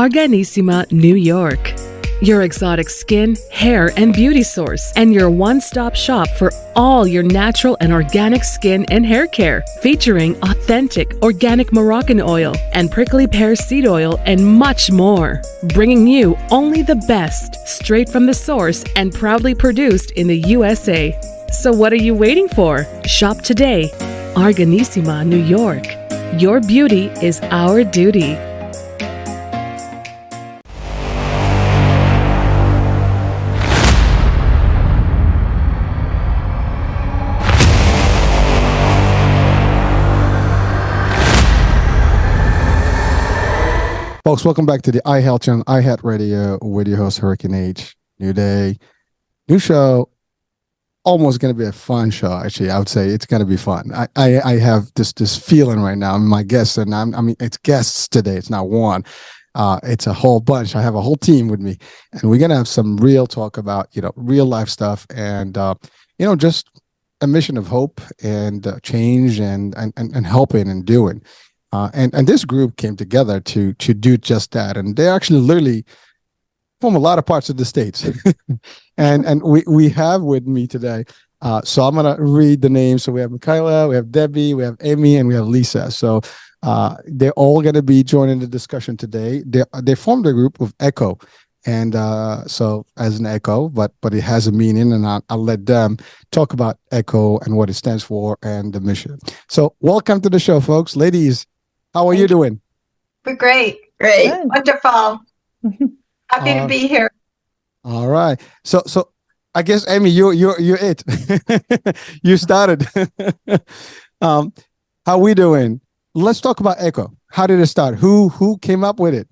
Arganissima, New York. Your exotic skin, hair, and beauty source, and your one-stop shop for all your natural and organic skin and hair care, featuring authentic organic Moroccan oil and prickly pear seed oil and much more. Bringing you only the best, straight from the source and proudly produced in the USA. So what are you waiting for? Shop today. Arganissima, New York. Your beauty is our duty. Folks, welcome back to the iHealth channel, iHealth Radio, with your host, Hurricane H. New day, new show. Almost going to be a fun show. Actually, I would say it's going to be fun. I have this feeling right now. My guests, and it's guests today. It's not one. It's a whole bunch. I have a whole team with me, and we're going to have some real talk about real life stuff, and just a mission of hope and change and helping and doing. And this group came together to do just that, and they actually literally from a lot of parts of the states. and we have with me today. So I'm gonna read the names. So we have Michaela, we have Debi, we have Amy, and we have Lisa. So they're all gonna be joining the discussion today. They formed a group with Echo, and so as an echo, but it has a meaning, and I'll let them talk about Echo and what it stands for and the mission. So welcome to the show, folks. Ladies, how are you doing? We're great. Good. Wonderful. Happy to be here. All right. So I guess Amy, you're it. You started. How we doing? Let's talk about Echo. How did it start? Who came up with it?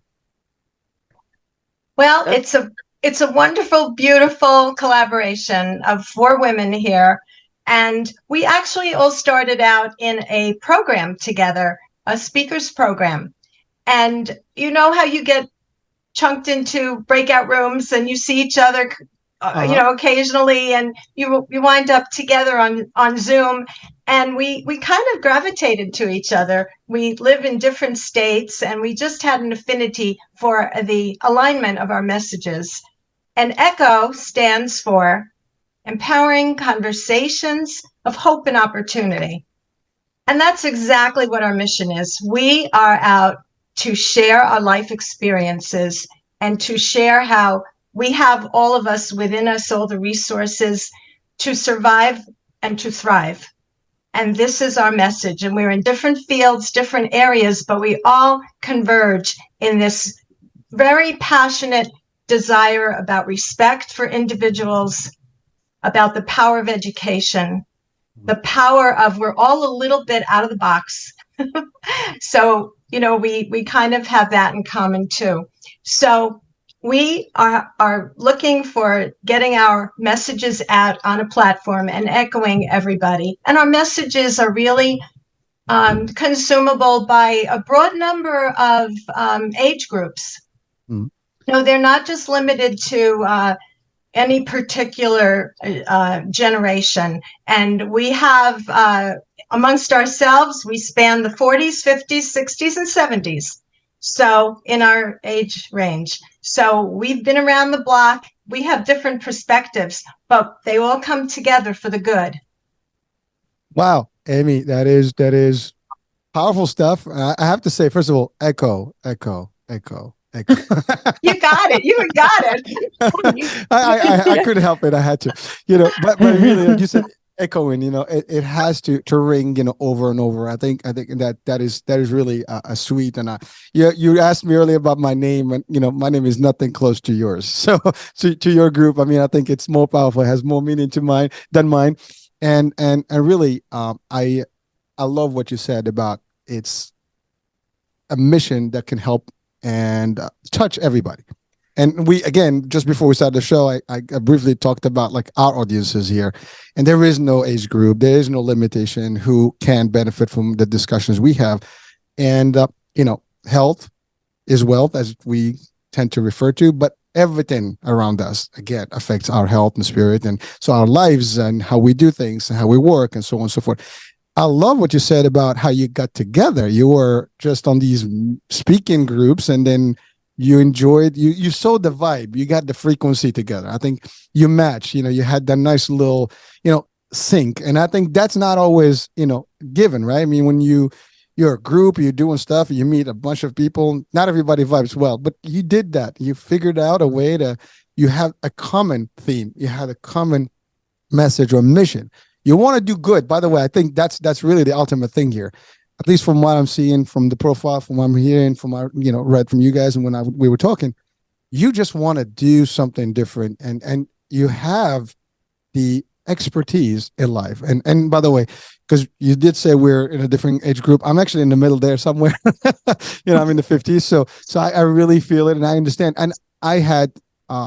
Well, it's a wonderful, beautiful collaboration of 4 women here. And we actually all started out in a program together, a speakers program. And you know how you get chunked into breakout rooms and you see each other, occasionally, and you wind up together on Zoom. And we kind of gravitated to each other. We live in different states, and we just had an affinity for the alignment of our messages. And ECHO stands for Empowering Conversations of Hope and Opportunity. And that's exactly what our mission is. We are out to share our life experiences and to share how we have all of us within us, all the resources to survive and to thrive. And this is our message. And we're in different fields, different areas, but we all converge in this very passionate desire about respect for individuals, about the power of education, the power of we're all a little bit out of the box. So, we kind of have that in common too. So we are looking for getting our messages out on a platform and echoing everybody. And our messages are really consumable by a broad number of age groups. Mm. No, they're not just limited to any particular generation. And we have, amongst ourselves, we span the 40s, 50s, 60s, and 70s. So in our age range. So we've been around the block. We have different perspectives, but they all come together for the good. Wow, Amy, that is powerful stuff. I have to say, first of all, echo. You got it. You got it. I couldn't help it. I had to, but really, like you said, echoing, it has to ring, over and over. I think that is really a sweet. And you asked me earlier about my name, and my name is nothing close to yours. So to your group, I think it's more powerful. It has more meaning than mine. And really, I love what you said about it's a mission that can help and touch everybody. And we, again, just before we started the show, I briefly talked about like our audiences here, and there is no age group, there is no limitation who can benefit from the discussions we have. And, health is wealth, as we tend to refer to, but everything around us, again, affects our health and spirit. And so our lives and how we do things and how we work and so on and so forth. I love what you said about how you got together. You were just on these speaking groups, and then you enjoyed, you saw the vibe, you got the frequency together. I think you match, you had that nice little, sync. And I think that's not always, given, right? I mean, when you're a group, you're doing stuff, you meet a bunch of people, not everybody vibes well, but you did that. You figured out a way you have a common theme, you had a common message or mission. You want to do good. By the way, I think that's really the ultimate thing here. At least from what I'm seeing from the profile, from what I'm hearing, from what read from you guys, and when we were talking, you just want to do something different, and you have the expertise in life. And by the way, because you did say we're in a different age group, I'm actually in the middle there somewhere. I'm in the 50s, so I really feel it, and I understand. And I had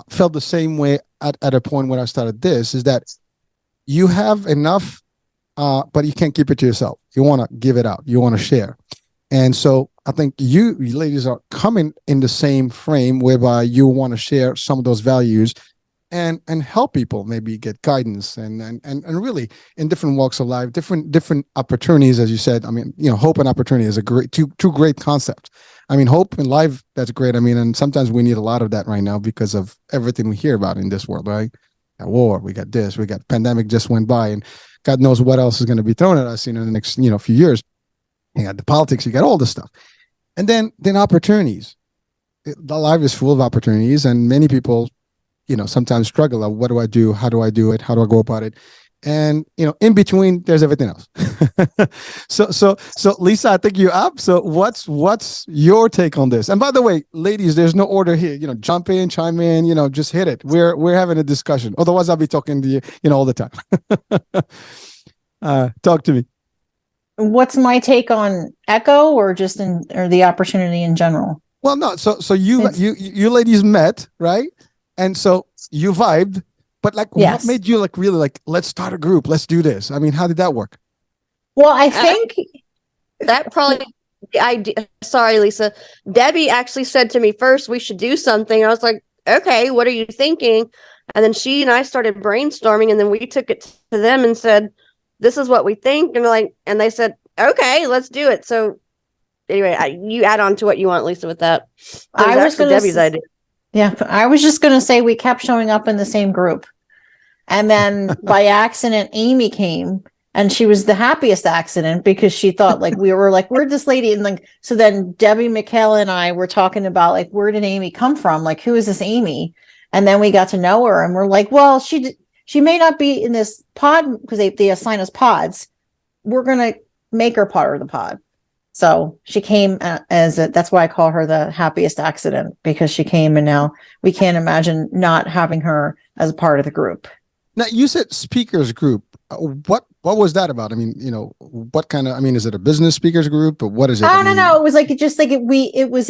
felt the same way at a point when I started this. Is that you have enough, but you can't keep it to yourself. You want to give it out. You want to share. And so I think you ladies are coming in the same frame whereby you want to share some of those values and help people maybe get guidance and really in different walks of life, different opportunities, as you said. I mean, hope and opportunity is a great two great concepts. I mean, hope in life, that's great. I mean, and sometimes we need a lot of that right now because of everything we hear about in this world, right? Got war, we got this, we got pandemic just went by, and God knows what else is going to be thrown at us in the next few years. You got the politics, you got all this stuff, and then opportunities. The life is full of opportunities, and many people, sometimes struggle. Like, what do I do? How do I do it? How do I go about it? And in between, there's everything else. So Lisa, I think you're up. So what's your take on this? And by the way, ladies, there's no order here. Jump in, chime in. Just hit it. We're having a discussion. Otherwise, I'll be talking to you, all the time. Talk to me. What's my take on Echo, or just or the opportunity in general? Well, no. So you ladies met, right? And so you vibed. But yes. What made you really let's start a group, let's do this? I mean, how did that work? Well, I think that probably the idea. Sorry, Lisa. Debi actually said to me first, we should do something. I was like, okay, what are you thinking? And then she and I started brainstorming, and then we took it to them and said, this is what we think. And they said, okay, let's do it. So anyway, you add on to what you want, Lisa, with that. I was Debi's idea. Yeah, I was just going to say we kept showing up in the same group. And then by accident, Amy came, and she was the happiest accident because she thought we were where'd this lady? And so then Debi, Michaela, and I were talking about where did Amy come from? Who is this Amy? And then we got to know her, and we're like, well, she may not be in this pod because they assign us pods. We're going to make her part of the pod. So she came that's why I call her the happiest accident, because she came, and now we can't imagine not having her as a part of the group. Now, you said speakers group. What was that about? I mean, what kind of, I mean, is it a business speakers group, or what is it? No. It was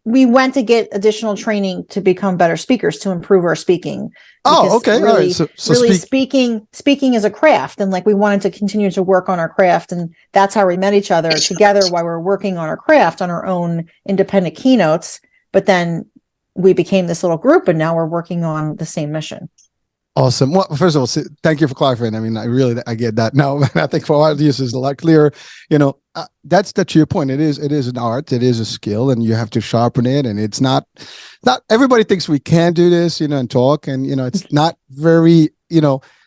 we went to get additional training to become better speakers, to improve our speaking. Oh, okay. Really, all right. So really speaking is a craft, and we wanted to continue to work on our craft. And that's how we met each other together while we were working on our craft on our own independent keynotes. But then we became this little group, and now we're working on the same mission. Awesome. Well, first of all, thank you for clarifying. I mean, I get that now. I think for our audience is a lot clearer. That's to your point. It is an art. It is a skill, and you have to sharpen it. And it's not everybody thinks we can do this, and talk. And it's not very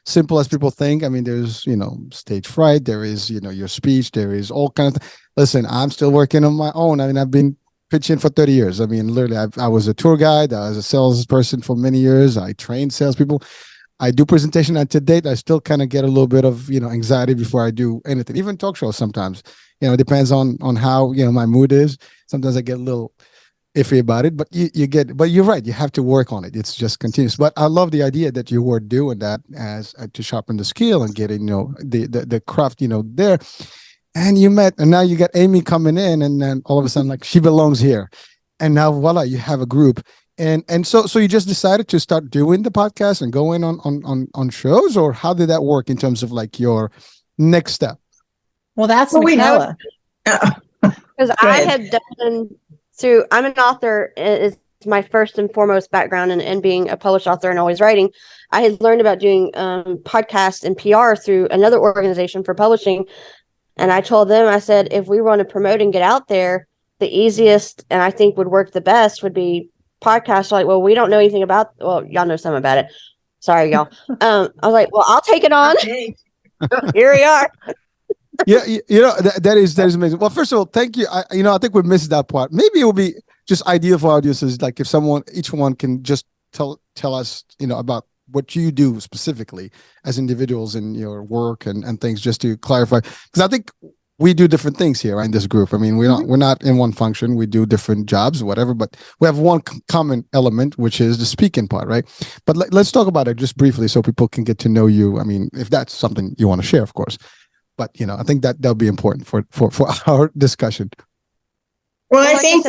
simple as people think. I mean, there's stage fright. There is your speech. There is all kinds of. Listen, I'm still working on my own. I mean, I've been pitching for 30 years. I mean, literally, I was a tour guide. I was a salesperson for many years. I trained salespeople. I do presentation, and to date, I still kind of get a little bit of anxiety before I do anything, even talk shows. Sometimes, it depends on how my mood is. Sometimes I get a little iffy about it, but but you're right. You have to work on it. It's just continuous. But I love the idea that you were doing that as to sharpen the skill and getting the craft there. And you met, and now you got Amy coming in, and then all of a sudden she belongs here, and now voila, you have a group. And so you just decided to start doing the podcast and going on shows, or how did that work in terms of your next step? Well, that's Michaela. Because I had done I'm an author. It's my first and foremost background in being a published author and always writing. I had learned about doing podcasts and PR through another organization for publishing. And I told them, I said, if we want to promote and get out there, the easiest and I think would work the best would be podcasts. Like, well, we don't know anything about. Well, y'all know something about it. Sorry, y'all. I was like, well, I'll take it on. Okay. Here we are. Yeah, that is amazing. Well, first of all, thank you. I think we missed that part. Maybe it would be just ideal for audiences, like if each one can just tell us, about what you do specifically as individuals in your work and things, just to clarify, because I think we do different things here in this group. I mean, we're not in one function. We do different jobs, whatever, but we have one common element, which is the speaking part, right? But let's talk about it just briefly so people can get to know you. I mean, if that's something you want to share, of course. But, I think that'll be important for our discussion. Well, I think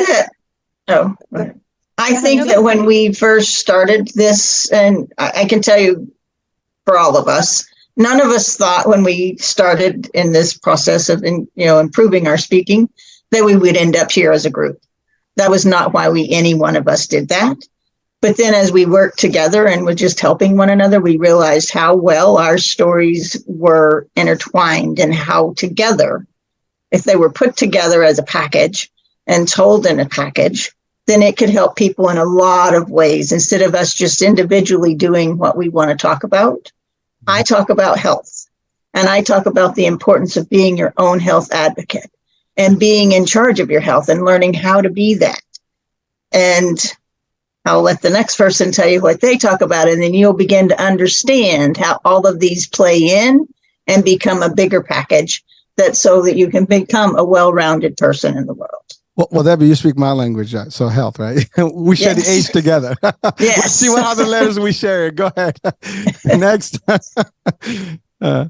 that when we first started this, and I can tell you for all of us, none of us thought when we started in this process of, improving our speaking, that we would end up here as a group. That was not why any one of us did that. But then as we worked together and were just helping one another, we realized how well our stories were intertwined and how together, if they were put together as a package and told in a package, then it could help people in a lot of ways. Instead of us just individually doing what we want to talk about, I talk about health, and I talk about the importance of being your own health advocate and being in charge of your health and learning how to be that. And I'll let the next person tell you what they talk about, and then you'll begin to understand how all of these play in and become a bigger package so that you can become a well-rounded person in the world. Well, Debi, you speak my language, so health, right? We share the H together. Yes. Let's see what other letters we share. Go ahead. Next. Who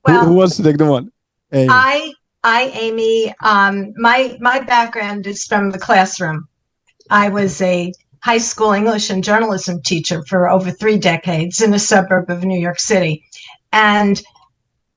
wants to take the one? Amy. Amy, my background is from the classroom. I was a high school English and journalism teacher for over 3 decades in a suburb of New York City. And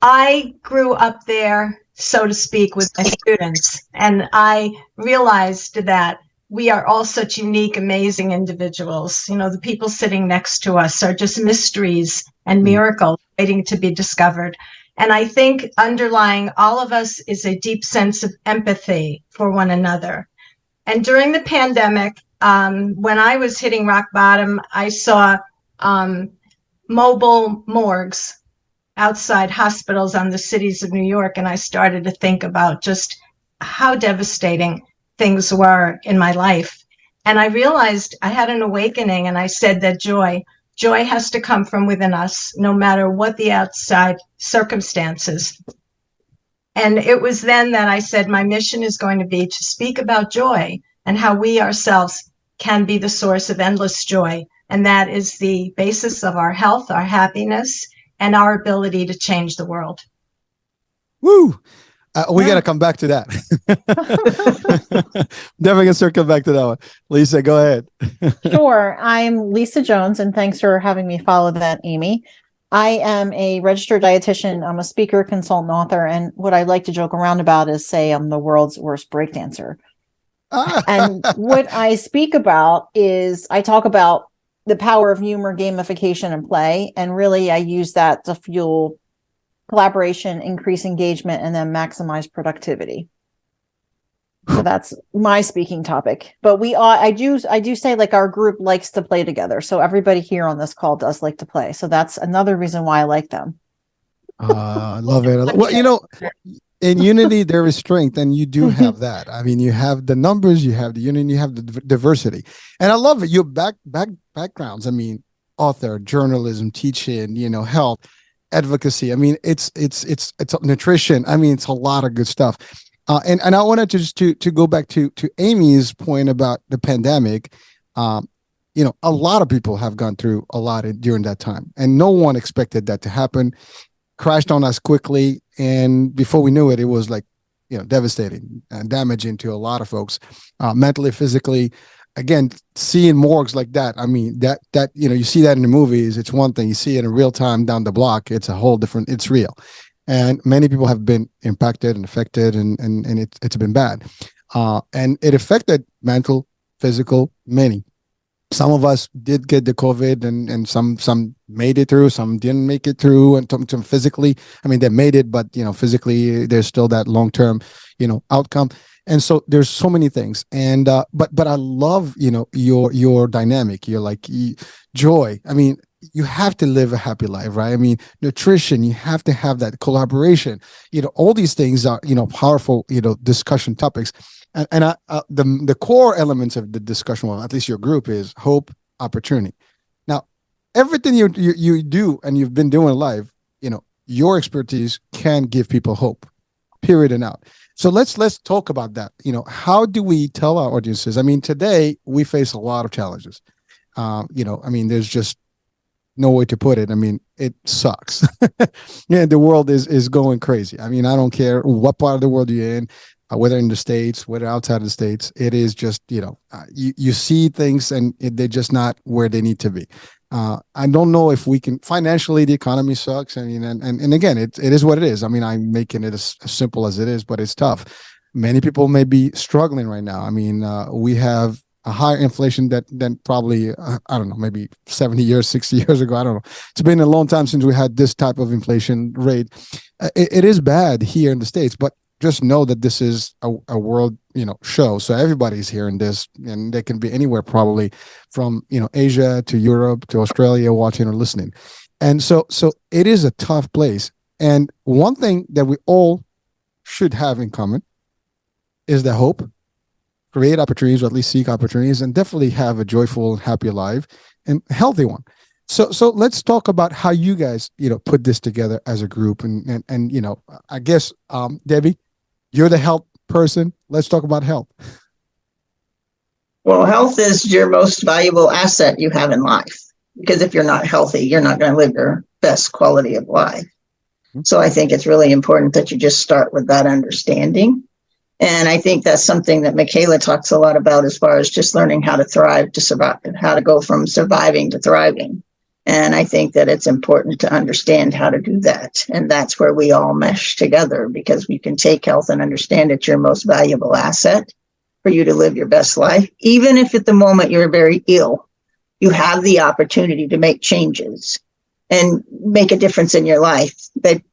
I grew up there, so to speak, with my students. And I realized that we are all such unique, amazing individuals. The people sitting next to us are just mysteries and miracles waiting to be discovered. And I think underlying all of us is a deep sense of empathy for one another. And during the pandemic, when I was hitting rock bottom, I saw mobile morgues outside hospitals on the cities of New York, and I started to think about just how devastating things were in my life. And I realized I had an awakening, and I said that joy has to come from within us, no matter what the outside circumstances. And it was then that I said my mission is going to be to speak about joy and how we ourselves can be the source of endless joy. And that is the basis of our health, our happiness, and our ability to change the world. Woo! We got to come back to that. Definitely going to circle back to that one. Lisa, go ahead. Sure. I'm Lisa Jones, and thanks for having me follow that, Amy. I am a registered dietitian. I'm a speaker, consultant, author, and what I like to joke around about is say I'm the world's worst breakdancer. And what I speak about is I talk about the power of humor, gamification, and play. And really, I use that to fuel collaboration, increase engagement, and then maximize productivity. So that's my speaking topic. But I do say, like, our group likes to play together. So everybody here on this call does like to play. So that's another reason why I like them. I love it. Well, in unity, there is strength, and you do have that. I mean, you have the numbers, you have the unity, you have the diversity. And I love it. Your backgrounds, I mean, author, journalism, teaching, health, advocacy. I mean, it's nutrition. I mean, it's a lot of good stuff. And I wanted to just to go back to Amy's point about the pandemic. A lot of people have gone through a lot during that time, and no one expected that to happen. Crashed on us quickly, and before we knew it, it was like, devastating and damaging to a lot of folks, mentally, physically. Again, seeing morgues like that, I mean, that you see that in the movies, it's one thing. You see it in real time down the block, it's a whole different. It's real, and many people have been impacted and affected, and it's been bad, and it affected mental, physical, many. some of us did get the COVID, and some made it through, some didn't make it through, and some physically, I mean, they made it, but physically there's still that long-term, outcome. And so there's so many things. And but I love, your dynamic. You're like joy. I mean, you have to live a happy life, right? I mean, nutrition, you have to have that collaboration. All these things are, powerful, discussion topics. And the core elements of the discussion, well, at least your group, is hope, opportunity. Now, everything you do and you've been doing in life, your expertise can give people hope, period and out. So let's talk about that. How do we tell our audiences? I mean, today we face a lot of challenges. I mean, there's just no way to put it. I mean, it sucks. Yeah, the world is going crazy. I mean, I don't care what part of the world you're in, whether in the States, whether outside of the States. It is just, you see things and they're just not where they need to be. I don't know if we can, financially, the economy sucks. I mean, and again, it is what it is. I mean, I'm making it as simple as it is, but it's tough. Many people may be struggling right now. I mean, we have a higher inflation than probably, I don't know, maybe 70 years, 60 years ago. I don't know. It's been a long time since we had this type of inflation rate. It is bad here in the States, but just know that this is a world, show. So everybody's hearing this, and they can be anywhere, probably from, Asia to Europe to Australia, watching or listening. And so it is a tough place. And one thing that we all should have in common is the hope, create opportunities, or at least seek opportunities, and definitely have a joyful, happy life and healthy one. So let's talk about how you guys, put this together as a group. And I guess, Debi, you're the health person. Let's talk about health. Well, health is your most valuable asset you have in life, because if you're not healthy, you're not going to live your best quality of life. So I think it's really important that you just start with that understanding. And I think that's something that Michaela talks a lot about, as far as just learning how to thrive to survive, and how to go from surviving to thriving. And I think that it's important to understand how to do that. And that's where we all mesh together, because we can take health and understand it's your most valuable asset for you to live your best life. Even if at the moment you're very ill, you have the opportunity to make changes and make a difference in your life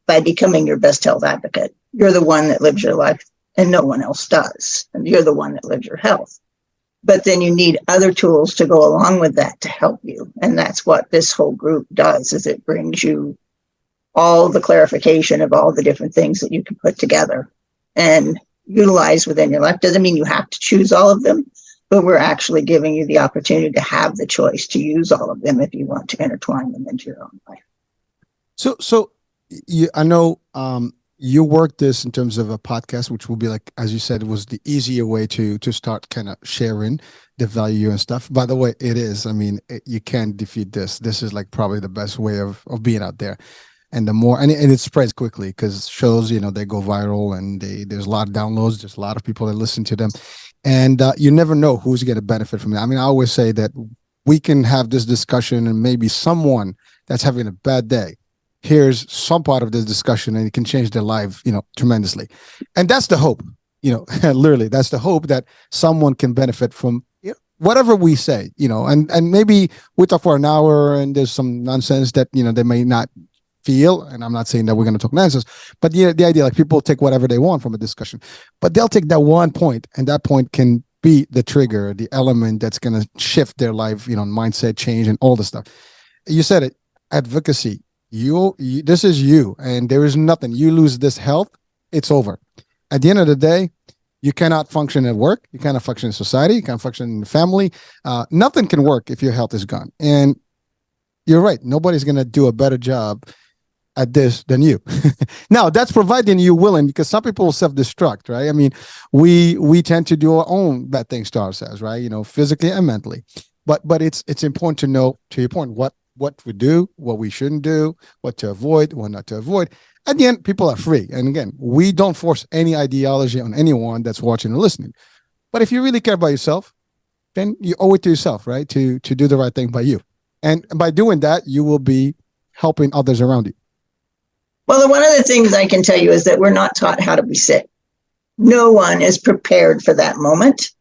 by becoming your best health advocate. You're the one that lives your life, and no one else does. And you're the one that lives your health. But then you need other tools to go along with that to help you. And that's what this whole group does, is it brings you all the clarification of all the different things that you can put together and utilize within your life. Doesn't mean you have to choose all of them, but we're actually giving you the opportunity to have the choice to use all of them if you want to intertwine them into your own life. So I know, you work this in terms of a podcast, which will be, like, as you said, it was the easier way to start kind of sharing the value and stuff. By the way, it is. I mean, you can't defeat this. This is like probably the best way of being out there. And the more, and it spreads quickly, because shows, they go viral, and there's a lot of downloads. There's a lot of people that listen to them, and you never know who's going to benefit from it. I mean, I always say that we can have this discussion, and maybe someone that's having a bad day here's some part of this discussion, and it can change their life, tremendously. And that's the hope, literally, that's the hope, that someone can benefit from whatever we say, and maybe we talk for an hour and there's some nonsense that, they may not feel. And I'm not saying that we're going to talk nonsense, but the idea, like, people take whatever they want from a discussion, but they'll take that one point, and that point can be the trigger, the element that's going to shift their life, mindset change and all the stuff. You said it, advocacy. You this is you, and there is nothing. You lose this health, it's over. At the end of the day, you cannot function at work, you cannot function in society, you can't function in the family. Nothing can work if your health is gone. And you're right, nobody's going to do a better job at this than you. Now, that's providing you're willing, because some people will self-destruct, right? I mean, we tend to do our own bad things to ourselves, right? Physically and mentally. But it's important to know, to your point, what we do, what we shouldn't do, what to avoid, what not to avoid. At the end, people are free. And again, we don't force any ideology on anyone that's watching or listening. But if you really care about yourself, then you owe it to yourself, right? To do the right thing by you. And by doing that, you will be helping others around you. Well, one of the things I can tell you is that we're not taught how to be sick. No one is prepared for that moment.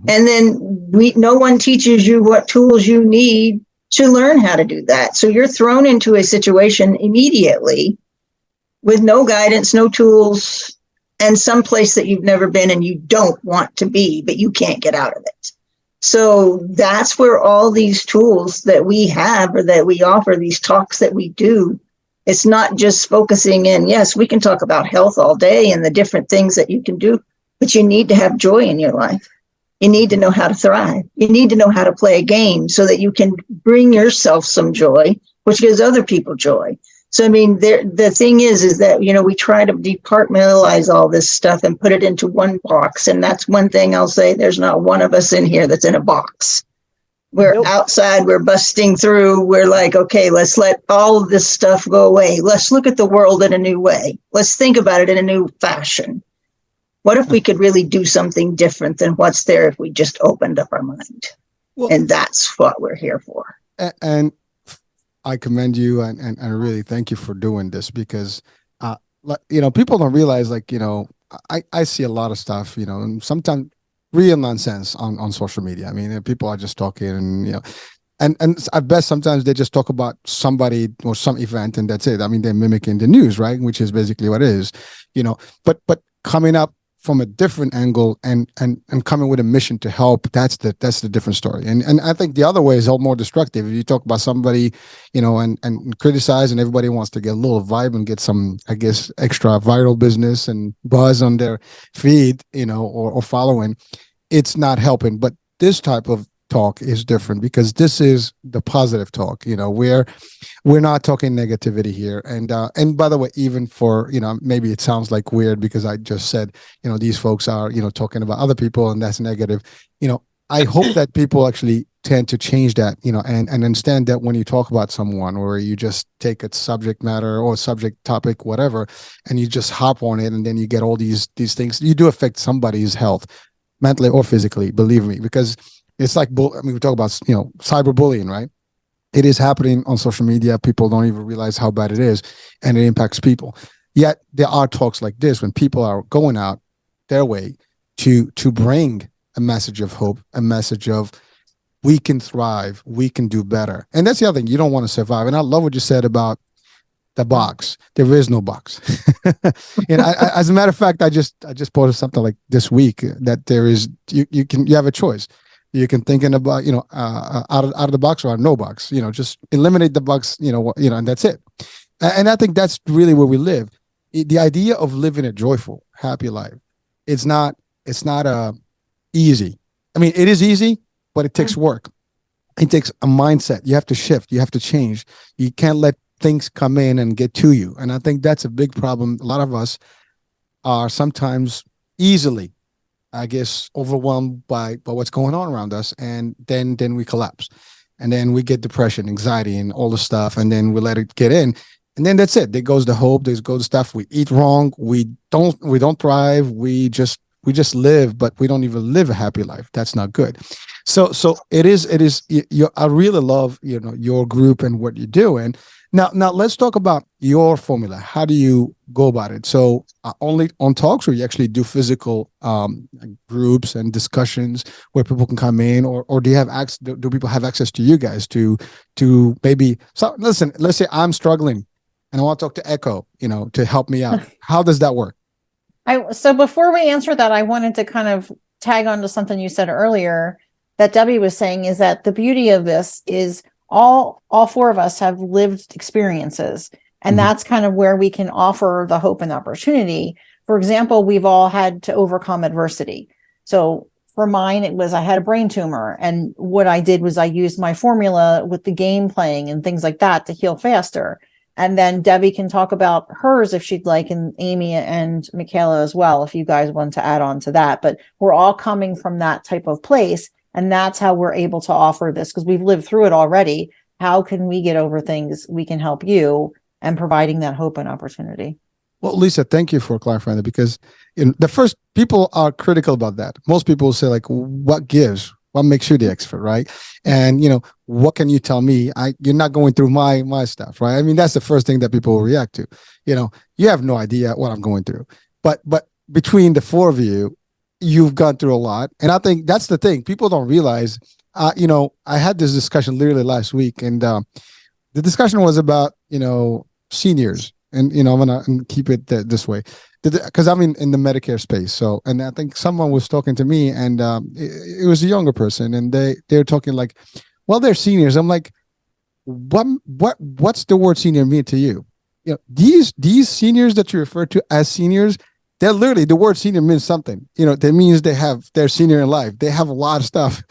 And then no one teaches you what tools you need to learn how to do that. So you're thrown into a situation immediately with no guidance, no tools, and some place that you've never been and you don't want to be, but you can't get out of it. So that's where all these tools that we have or that we offer, these talks that we do, it's not just focusing in, yes, we can talk about health all day and the different things that you can do, but you need to have joy in your life. You need to know how to thrive. You need to know how to play a game so that you can bring yourself some joy, which gives other people joy. So, I mean, the thing is that, we try to departmentalize all this stuff and put it into one box. And that's one thing I'll say, there's not one of us in here that's in a box. We're outside, we're busting through. We're like, okay, let's let all of this stuff go away. Let's look at the world in a new way. Let's think about it in a new fashion. What if we could really do something different than what's there if we just opened up our mind? Well, and that's what we're here for. And I commend you and I really thank you for doing this because, people don't realize, I see a lot of stuff, and sometimes real nonsense on social media. I mean, people are just talking and I bet sometimes they just talk about somebody or some event and that's it. I mean, they're mimicking the news, right? Which is basically what it is, but coming up from a different angle and coming with a mission to help, that's the different story. And I think the other way is all more destructive. If you talk about somebody, and criticize, and everybody wants to get a little vibe and get some, I guess, extra viral business and buzz on their feed, or following, it's not helping. But this type of talk is different because this is the positive talk. We're not talking negativity here. And by the way, even for, maybe it sounds like weird because I just said, these folks are, talking about other people and that's negative. I hope that people actually tend to change that, and understand that when you talk about someone or you just take a subject matter or subject topic, whatever, and you just hop on it and then you get all these things, you do affect somebody's health, mentally or physically, believe me, because it's like, we talk about, cyberbullying, right? It is happening on social media. People don't even realize how bad it is, and it impacts people. Yet there are talks like this when people are going out their way to bring a message of hope, a message of we can thrive, we can do better. And that's the other thing. You don't want to survive. And I love what you said about the box. There is no box. As a matter of fact, I just posted something like this week that there is, you have a choice. You can thinking about, out of the box or out of no box, just eliminate the box, and that's it. And I think that's really where we live. The idea of living a joyful, happy life, it's not easy. I mean, it is easy, but it takes work. It takes a mindset. You have to shift. You have to change. You can't let things come in and get to you. And I think that's a big problem. A lot of us are sometimes easily, I guess, overwhelmed by what's going on around us. And then we collapse. And then we get depression, anxiety, and all the stuff. And then we let it get in. And then that's it. There goes the hope. There goes the stuff. We eat wrong. We don't thrive. We just live, but we don't even live a happy life. That's not good. So it is. I really love, your group and what you're doing. Now let's talk about your formula. How do you go about it? So only on talks, or you actually do physical groups and discussions where people can come in, or do you have access? Do people have access to you guys to maybe? So listen, let's say I'm struggling and I want to talk to Echo, to help me out. How does that work? So before we answer that, I wanted to kind of tag on to something you said earlier that Debi was saying, is that the beauty of this is all four of us have lived experiences, and that's kind of where we can offer the hope and opportunity. For example, we've all had to overcome adversity. So for mine, it was I had a brain tumor, and what I did was I used my formula with the game playing and things like that to heal faster. And then Debi can talk about hers if she'd like, and Amy and Michaela as well, if you guys want to add on to that. But we're all coming from that type of place. And that's how we're able to offer this, because we've lived through it already. How can we get over things? We can help you and providing that hope and opportunity. Well, Lisa, thank you for clarifying that, because the first people are critical about that. Most people say, like, what gives? What makes you the expert, right? And, what can you tell me? You're not going through my stuff, right? I mean, that's the first thing that people will react to. You have no idea what I'm going through. But between the four of you, you've gone through a lot. And I think that's the thing. People don't realize, I had this discussion literally last week, and the discussion was about, seniors. And, I'm going to keep it this way because I'm in the Medicare space. So, and I think someone was talking to me, and it was a younger person, and they're talking like, well, they're seniors. I'm like, what's the word senior mean to you? These seniors that you refer to as seniors, they're literally, the word senior means something. That means they're senior in life. They have a lot of stuff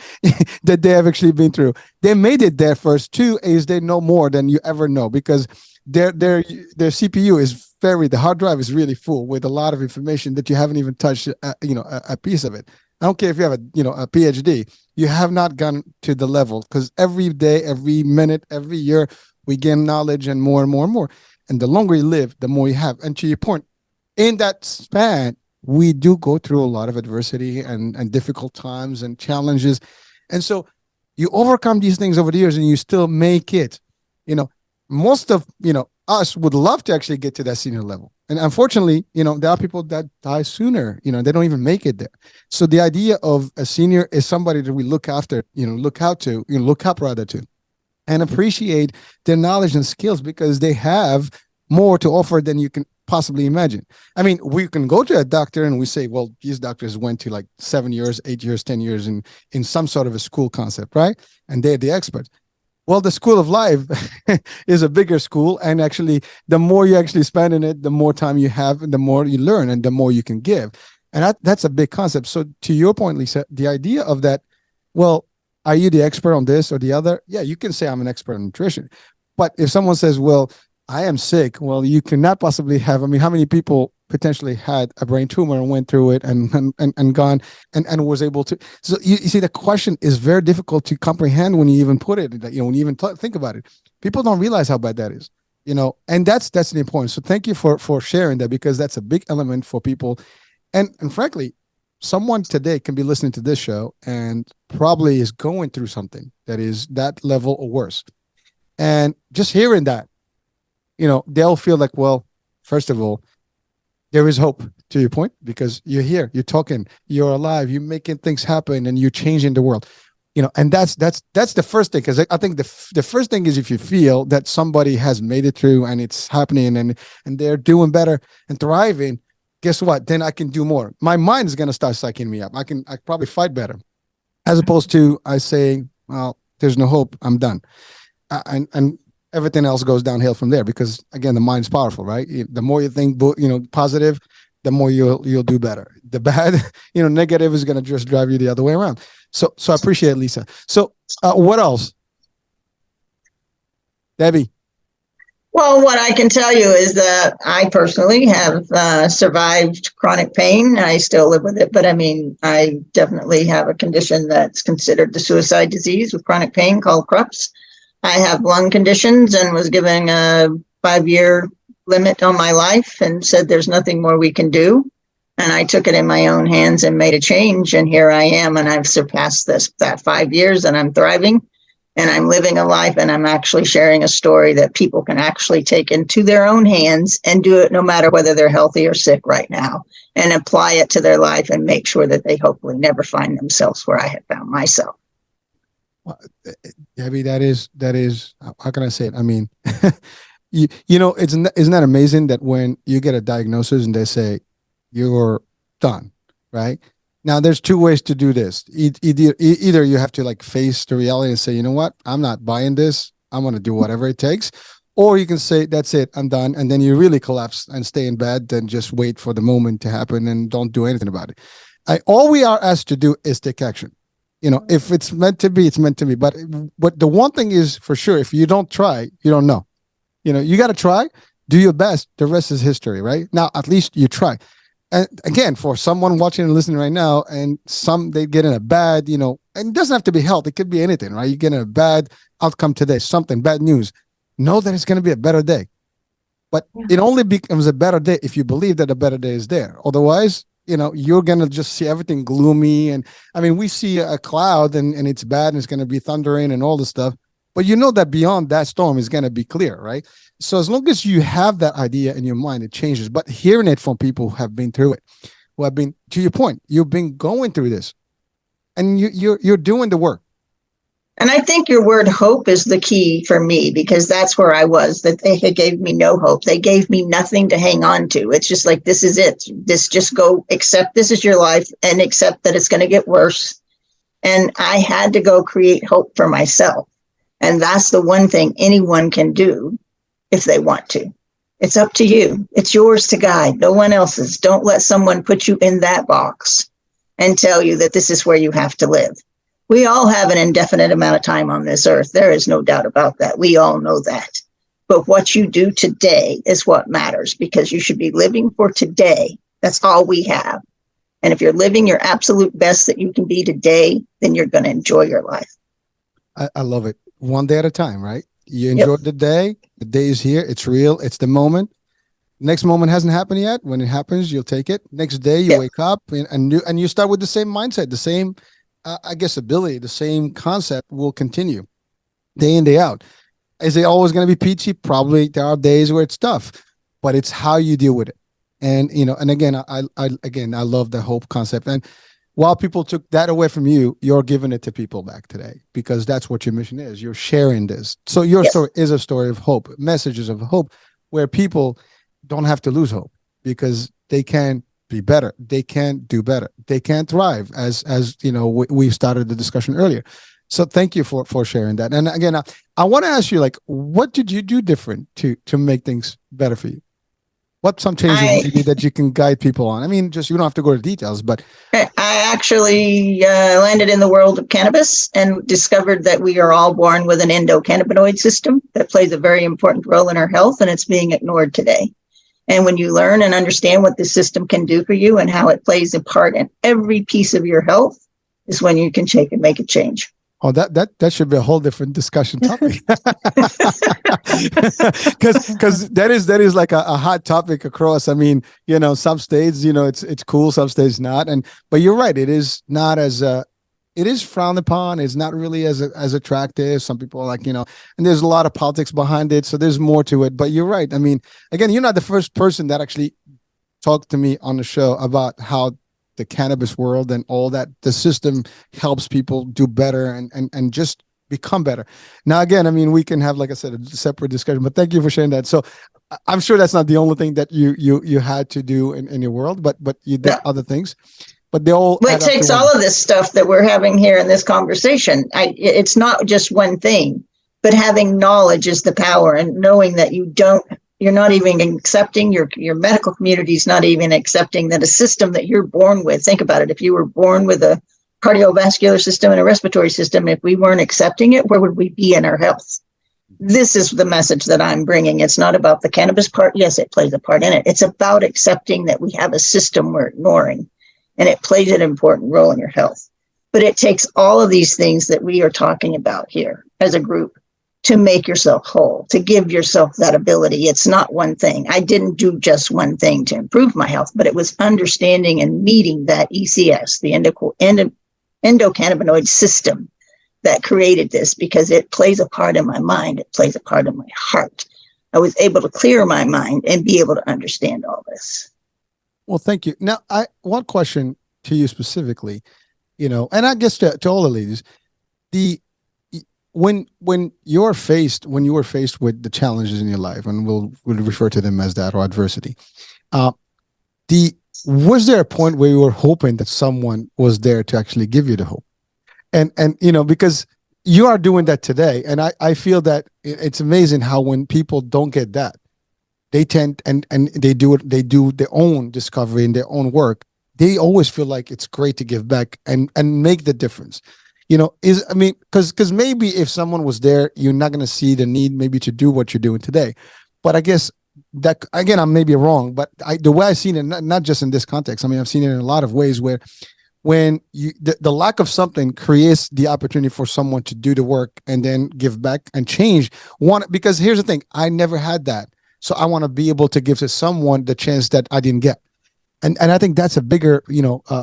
that they have actually been through. They made it there first. Two is they know more than you ever know, because their CPU is the hard drive is really full with a lot of information that you haven't even touched, a piece of it. I don't care if you have a PhD, you have not gone to the level, because every day, every minute, every year, we gain knowledge and more and more and more. And the longer you live, the more you have. And to your point, in that span, we do go through a lot of adversity and difficult times and challenges. And so you overcome these things over the years, and you still make it. Most of, us would love to actually get to that senior level. And unfortunately, there are people that die sooner, they don't even make it there. So the idea of a senior is somebody that we look up to, and appreciate their knowledge and skills, because they have more to offer than you can possibly imagine. I mean, we can go to a doctor and we say, well, these doctors went to like 7 years, 8 years, 10 years in some sort of a school concept, right? And they're the experts. Well, the school of life is a bigger school. And actually, the more you actually spend in it, the more time you have, and the more you learn, and the more you can give. And that's a big concept. So to your point, Lisa, the idea of that, well, are you the expert on this or the other? Yeah, you can say I'm an expert on nutrition. But if someone says, well, I am sick, well, you cannot possibly have, how many people potentially had a brain tumor and went through it and gone and was able to. So you see, the question is very difficult to comprehend when you even put it, when you even think about it. People don't realize how bad that is, and that's the importance. So thank you for sharing that, because that's a big element for people. And frankly, someone today can be listening to this show and probably is going through something that is that level or worse. And just hearing that, they'll feel like, well, first of all, there is hope, to your point, because you're here, you're talking, you're alive, you're making things happen, and you're changing the world. And that's the first thing, because I think the first thing is, if you feel that somebody has made it through and it's happening and they're doing better and thriving, guess what? Then I can do more. My mind is going to start psyching me up. I probably fight better, as opposed to I saying, well, there's no hope, I'm done. And everything else goes downhill from there, because again, the mind's powerful, right? The more you think, positive, the more you'll do better. The bad, negative is going to just drive you the other way around. So I appreciate it, Lisa. So what else? Debi. Well, what I can tell you is that I personally have survived chronic pain. I still live with it, but I definitely have a condition that's considered the suicide disease with chronic pain called CRUPS. I have lung conditions and was given a 5-year limit on my life and said there's nothing more we can do. And I took it in my own hands and made a change. And here I am, and I've surpassed that 5 years, and I'm thriving, and I'm living a life, and I'm actually sharing a story that people can actually take into their own hands and do it no matter whether they're healthy or sick right now, and apply it to their life and make sure that they hopefully never find themselves where I have found myself. Debi, that is, how can I say it? Isn't that amazing that when you get a diagnosis and they say you're done, right? Now, there's two ways to do this. Either you have to face the reality and say, you know what, I'm not buying this, I'm going to do whatever it takes. Or you can say, that's it, I'm done. And then you really collapse and stay in bed, then just wait for the moment to happen and don't do anything about it. All we are asked to do is take action. If it's meant to be, it's meant to be. But the one thing is for sure, if you don't try, you don't know. You got to try, do your best. The rest is history, right? Now, at least you try. And again, for someone watching and listening right now, and they get in a bad, and it doesn't have to be health. It could be anything, right? You get in a bad outcome today, something, bad news. Know that it's going to be a better day. But it only becomes a better day if you believe that a better day is there. Otherwise, you're going to just see everything gloomy. And we see a cloud and it's bad and it's going to be thundering and all this stuff. But that beyond that storm is going to be clear, right? So as long as you have that idea in your mind, it changes. But hearing it from people who have been through it, who have been, to your point, you've been going through this, and you're doing the work. And I think your word hope is the key for me, because that's where I was, that they gave me no hope. They gave me nothing to hang on to. It's just like, this is it. Just go accept this is your life and accept that it's going to get worse. And I had to go create hope for myself. And that's the one thing anyone can do if they want to. It's up to you. It's yours to guide, no one else's. Don't let someone put you in that box and tell you that this is where you have to live. We all have an indefinite amount of time on this earth. There is no doubt about that. We all know that. But what you do today is what matters, because you should be living for today. That's all we have. And if you're living your absolute best that you can be today, then you're going to enjoy your life. I love it. One day at a time, right? You enjoy the day. The day is here. It's real. It's the moment. Next moment hasn't happened yet. When it happens, you'll take it. Next day, you wake up and you start with the same mindset, the same ability, the same concept will continue day in, day out. Is it always going to be peachy? Probably. There are days where it's tough, but it's how you deal with it. And, and again, I love the hope concept. And while people took that away from you, you're giving it to people back today, because that's what your mission is. You're sharing this. So your story is a story of hope, messages of hope, where people don't have to lose hope, because they can be better. They can do better. They can thrive, as we started the discussion earlier. So thank you for sharing that. And again, I want to ask you, like, what did you do different to make things better for you? What some changes maybe that you can guide people on? I mean, just, you don't have to go to details, but I actually landed in the world of cannabis and discovered that we are all born with an endocannabinoid system that plays a very important role in our health, and it's being ignored today. And when you learn and understand what this system can do for you and how it plays a part in every piece of your health, is when you can take and make a change. Oh, that should be a whole different discussion topic. Because that is like a hot topic across. I mean, some states, it's cool, some states not. But you're right, it is not as it is frowned upon. It's not really as attractive. Some people are like, and there's a lot of politics behind it. So there's more to it. But you're right. I mean, again, you're not the first person that actually talked to me on the show about how the cannabis world and all that, the system helps people do better and just become better. Now, again, I mean, we can have, like I said, a separate discussion, but thank you for sharing that. So I'm sure that's not the only thing that you had to do in your world, but you did other things. But they all. Well, it takes all of this stuff that we're having here in this conversation. It's not just one thing, but having knowledge is the power, and knowing that you're not even accepting, your medical community is not even accepting that a system that you're born with. Think about it. If you were born with a cardiovascular system and a respiratory system, if we weren't accepting it, where would we be in our health? This is the message that I'm bringing. It's not about the cannabis part. Yes, it plays a part in it. It's about accepting that we have a system we're ignoring, and it plays an important role in your health. But it takes all of these things that we are talking about here as a group to make yourself whole, to give yourself that ability. It's not one thing. I didn't do just one thing to improve my health, but it was understanding and meeting that ECS, the endocannabinoid system, that created this, because it plays a part in my mind. It plays a part in my heart. I was able to clear my mind and be able to understand all this. Well, thank you. Now, one question to you specifically, and I guess to all the ladies, when you were faced with the challenges in your life, and we'll refer to them as that, or adversity, was there a point where you were hoping that someone was there to actually give you the hope? And because you are doing that today, and I feel that it's amazing how when people don't get that, they tend and they do their own discovery and their own work. They always feel like it's great to give back and make the difference. Because maybe if someone was there, you're not going to see the need maybe to do what you're doing today. But I guess that, again, I may be wrong, but the way I've seen it, not just in this context, I mean, I've seen it in a lot of ways where when the lack of something creates the opportunity for someone to do the work and then give back and change one. Because here's the thing, I never had that. So I want to be able to give to someone the chance that I didn't get. And I think that's a bigger,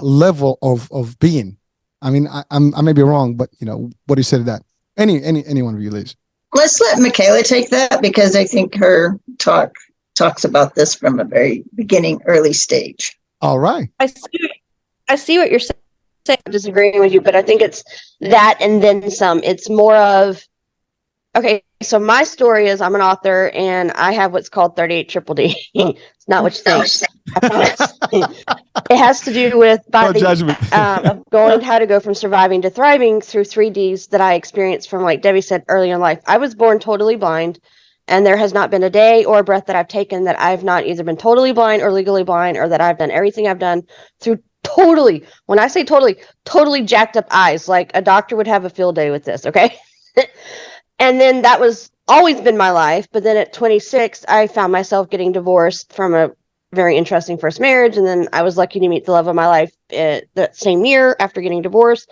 level of being. I mean, I may be wrong, but what do you say to that? Any one of you, ladies? Let's let Michaela take that, because I think her talks about this from a very beginning, early stage. All right. I see what you're saying. I'm disagreeing with you, but I think it's that and then some. It's more of, okay, so my story is I'm an author and I have what's called 38 triple D. It's not what you think. I promise. It has to do with No judgment. how to go from surviving to thriving through 3Ds that I experienced from, like Debbie said, early in life. I was born totally blind, and there has not been a day or a breath that I've taken that I've not either been totally blind or legally blind, or that I've done everything I've done through totally, when I say totally jacked up eyes. Like a doctor would have a field day with this, okay? And then that was always been my life. But then at 26, I found myself getting divorced from a very interesting first marriage. And then I was lucky to meet the love of my life that same year after getting divorced.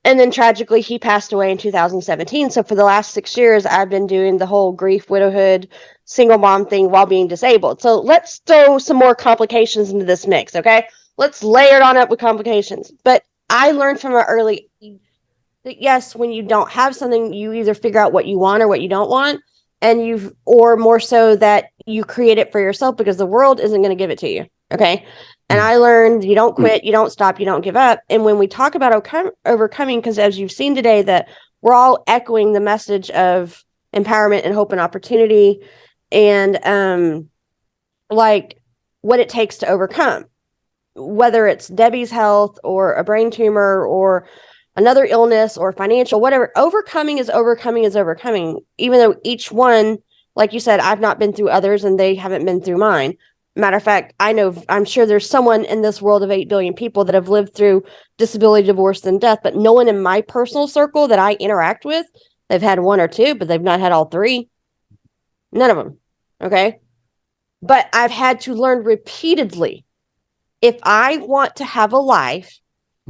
And then tragically, he passed away in 2017. So for the last 6 years, I've been doing the whole grief, widowhood, single mom thing while being disabled. So let's throw some more complications into this mix, okay? Let's layer it on up with complications. But I learned from an early age that yes, when you don't have something, you either figure out what you want or what you don't want, and or more so that you create it for yourself, because the world isn't going to give it to you. Okay. And I learned you don't quit, you don't stop, you don't give up. And when we talk about overcoming, because as you've seen today, that we're all echoing the message of empowerment and hope and opportunity, and like what it takes to overcome, whether it's Debbie's health or a brain tumor or another illness or financial, whatever. Overcoming is overcoming, even though each one, like you said, I've not been through others and they haven't been through mine. Matter of fact, I'm sure there's someone in this world of 8 billion people that have lived through disability, divorce, and death, but no one in my personal circle that I interact with, they've had 1 or 2, but they've not had all 3. None of them. Okay. But I've had to learn repeatedly, if I want to have a life,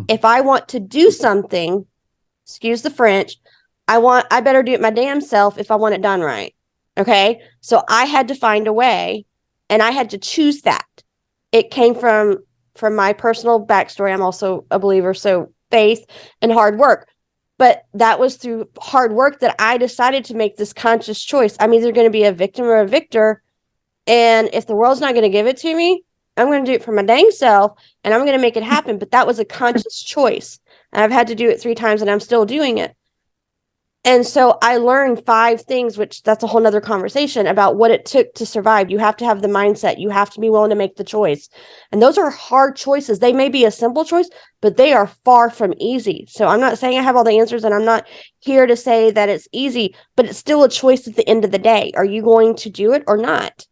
if I want to do something, excuse the French, I better do it my damn self if I want it done right. Okay. So I had to find a way, and I had to choose that. It came from my personal backstory. I'm also a believer. So faith and hard work, but that was through hard work that I decided to make this conscious choice. I'm either going to be a victim or a victor. And if the world's not going to give it to me, I'm going to do it for my dang self, and I'm going to make it happen. But that was a conscious choice. And I've had to do it 3 times, and I'm still doing it. And so I learned 5 things, which that's a whole nother conversation about what it took to survive. You have to have the mindset. You have to be willing to make the choice. And those are hard choices. They may be a simple choice, but they are far from easy. So I'm not saying I have all the answers, and I'm not here to say that it's easy, but it's still a choice at the end of the day. Are you going to do it or not?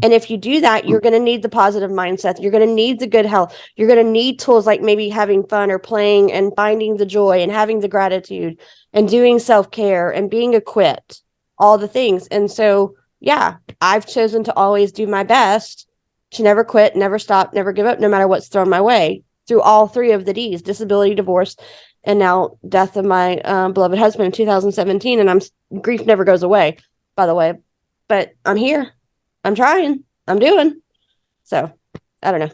And if you do that, you're going to need the positive mindset. You're going to need the good health. You're going to need tools like maybe having fun or playing and finding the joy and having the gratitude and doing self-care and being equipped, all the things. And so, yeah, I've chosen to always do my best, to never quit, never stop, never give up, no matter what's thrown my way, through all 3 of the Ds: disability, divorce, and now death of my beloved husband in 2017. And grief never goes away, by the way, but I'm here. I'm trying. I'm doing. So, I don't know.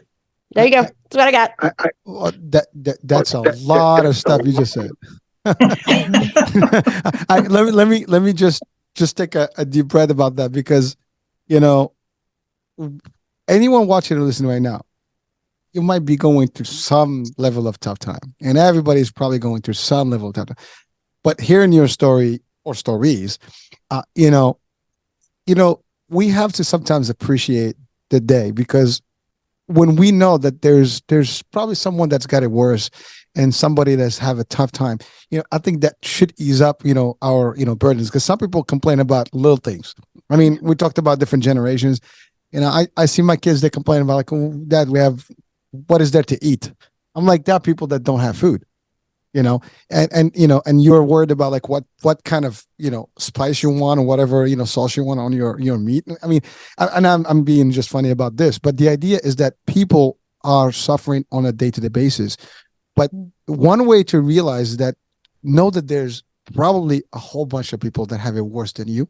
There you go. That's what I got. Well, that's a lot of stuff you just said. Let me just take a deep breath about that, because, anyone watching or listening right now, you might be going through some level of tough time, and everybody's probably going through some level of tough time. But hearing your story or stories, we have to sometimes appreciate the day, because when we know that there's probably someone that's got it worse and somebody that's have a tough time, I think that should ease up, our, burdens, because some people complain about little things. I mean, we talked about different generations. I see my kids, they complain about like, oh, Dad, what is there to eat? I'm like, there are people that don't have food. And you're worried about like what kind of, spice you want or whatever, sauce you want on your meat. I mean, I'm being just funny about this, but the idea is that people are suffering on a day-to-day basis. But one way to realize that, know that there's probably a whole bunch of people that have it worse than you,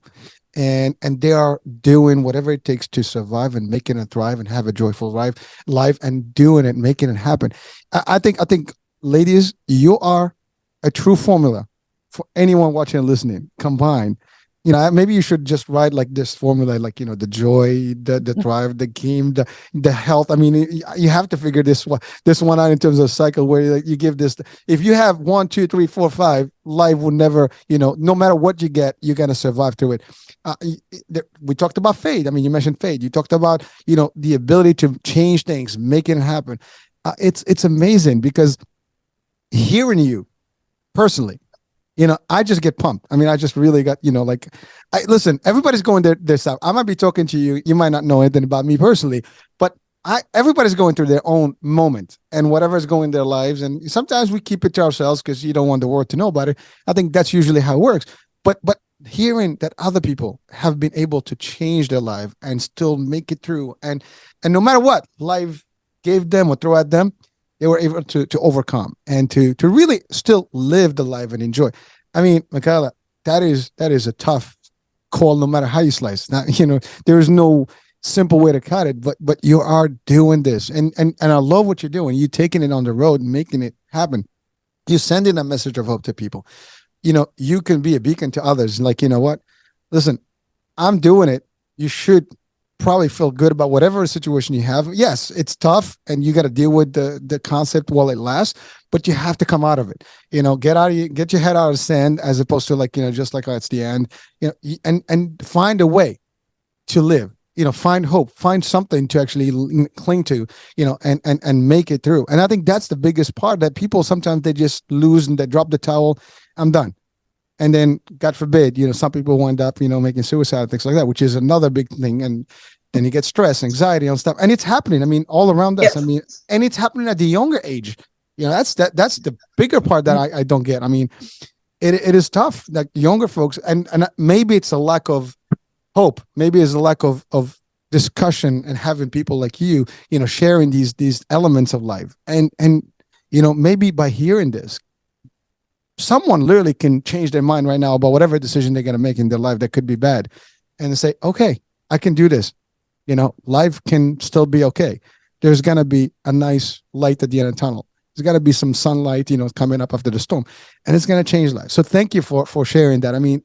and they are doing whatever it takes to survive and making it thrive and have a joyful life and doing it, making it happen. I think ladies, you are a true formula for anyone watching and listening. Combine, maybe you should just write like this formula, like, the joy, the drive, the game, the health. I mean, you have to figure this one out in terms of cycle, where like, you give this. If you have 1, 2, 3, 4, 5, life will never, no matter what you get, you're gonna survive through it. We talked about faith. I mean, you mentioned faith. You talked about, the ability to change things, make it happen. It's amazing, because hearing you personally, I just get pumped. I mean, I just really got, listen, everybody's going their stuff. I might be talking to you. You might not know anything about me personally, but everybody's going through their own moment and whatever's going in their lives. And sometimes we keep it to ourselves because you don't want the world to know about it. I think that's usually how it works. But hearing that other people have been able to change their life and still make it through, and no matter what life gave them or throw at them, they were able to overcome and to really still live the life and enjoy. I mean, Michaela, that is a tough call, no matter how you slice. Now, there is no simple way to cut it, but you are doing this, and I love what you're doing. You're taking it on the road and making it happen. You're sending a message of hope to people. You can be a beacon to others. Like, what? Listen, I'm doing it. You should probably feel good about whatever situation you have. Yes, it's tough, and you got to deal with the concept while it lasts, but you have to come out of it. Get your head out of the sand, as opposed to like, just like, oh, it's the end. And find a way to live. Find hope, find something to actually cling to, and make it through. And I think that's the biggest part, that people sometimes they just lose and they drop the towel. I'm done. And then, God forbid, some people wind up, making suicide and things like that, which is another big thing. And then you get stress, anxiety and stuff. And it's happening. I mean, all around us. Yes. I mean, and it's happening at the younger age. That's the bigger part that I don't get. I mean, it is tough. Like younger folks, and maybe it's a lack of hope. Maybe it's a lack of discussion and having people like you, sharing these elements of life. And maybe by hearing this, someone literally can change their mind right now about whatever decision they're going to make in their life that could be bad, and they say, okay, I can do this. Life can still be okay. There's going to be a nice light at the end of the tunnel. There's got to be some sunlight, coming up after the storm, and it's going to change life. So thank you for sharing that. I mean,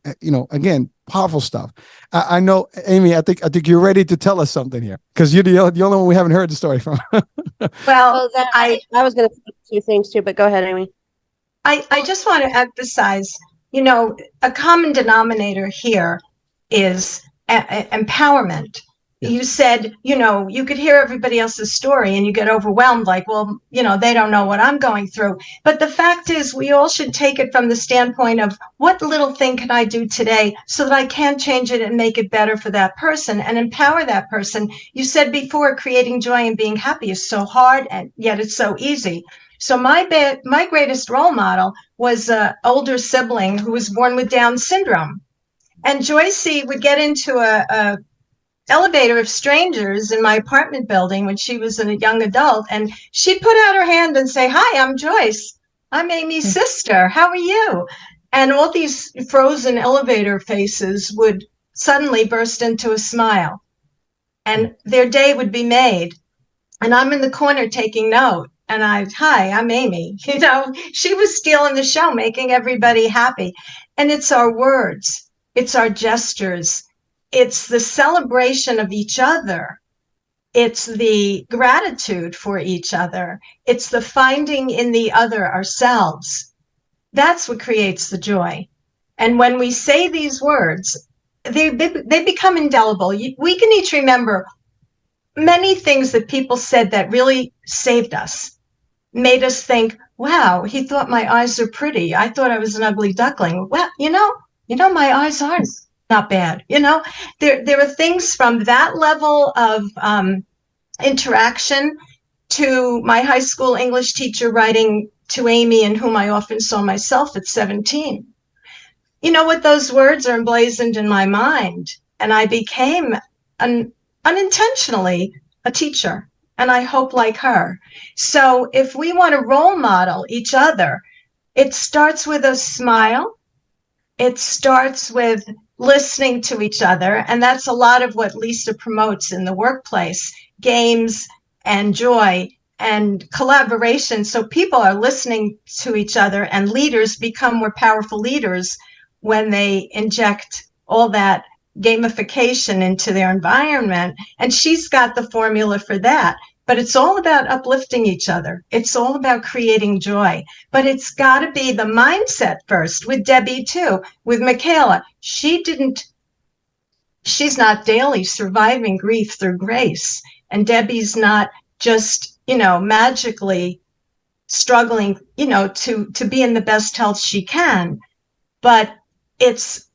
again, powerful stuff. I know, Amy, I think you're ready to tell us something here, because you're the only one we haven't heard the story from. Well, I was going to say 2 things too, but go ahead, Amy. I just want to emphasize, a common denominator here is empowerment. Yes. You said, you could hear everybody else's story and you get overwhelmed, like, well, they don't know what I'm going through. But the fact is, we all should take it from the standpoint of what little thing can I do today so that I can change it and make it better for that person and empower that person. You said before, creating joy and being happy is so hard, and yet it's so easy. So my greatest role model was an older sibling who was born with Down syndrome. And Joycey would get into a elevator of strangers in my apartment building when she was a young adult, and she'd put out her hand and say, "Hi, I'm Joyce. I'm Amy's sister. How are you?" And all these frozen elevator faces would suddenly burst into a smile, and their day would be made. And I'm in the corner taking note. And hi, I'm Amy. She was stealing the show, making everybody happy. And it's our words, it's our gestures, it's the celebration of each other, it's the gratitude for each other, it's the finding in the other ourselves. That's what creates the joy. And when we say these words, they become indelible. We can each remember many things that people said that really saved us, made us think, wow, he thought my eyes are pretty. I thought I was an ugly duckling. Well, my eyes aren't not bad. There are things from that level of interaction to my high school English teacher writing to Amy, in whom I often saw myself at 17. What those words are emblazoned in my mind. And I became unintentionally a teacher. And I hope like her. So if we want to role model each other, it starts with a smile. It starts with listening to each other. And that's a lot of what Lisa promotes in the workplace, games and joy and collaboration. So people are listening to each other, and leaders become more powerful leaders when they inject all that gamification into their environment. And she's got the formula for that. But it's all about uplifting each other. It's all about creating joy. But it's got to be the mindset first, with Debi too, with Michaela. She's not daily surviving grief through grace. And Debi's not just, magically struggling, to be in the best health she can. But it's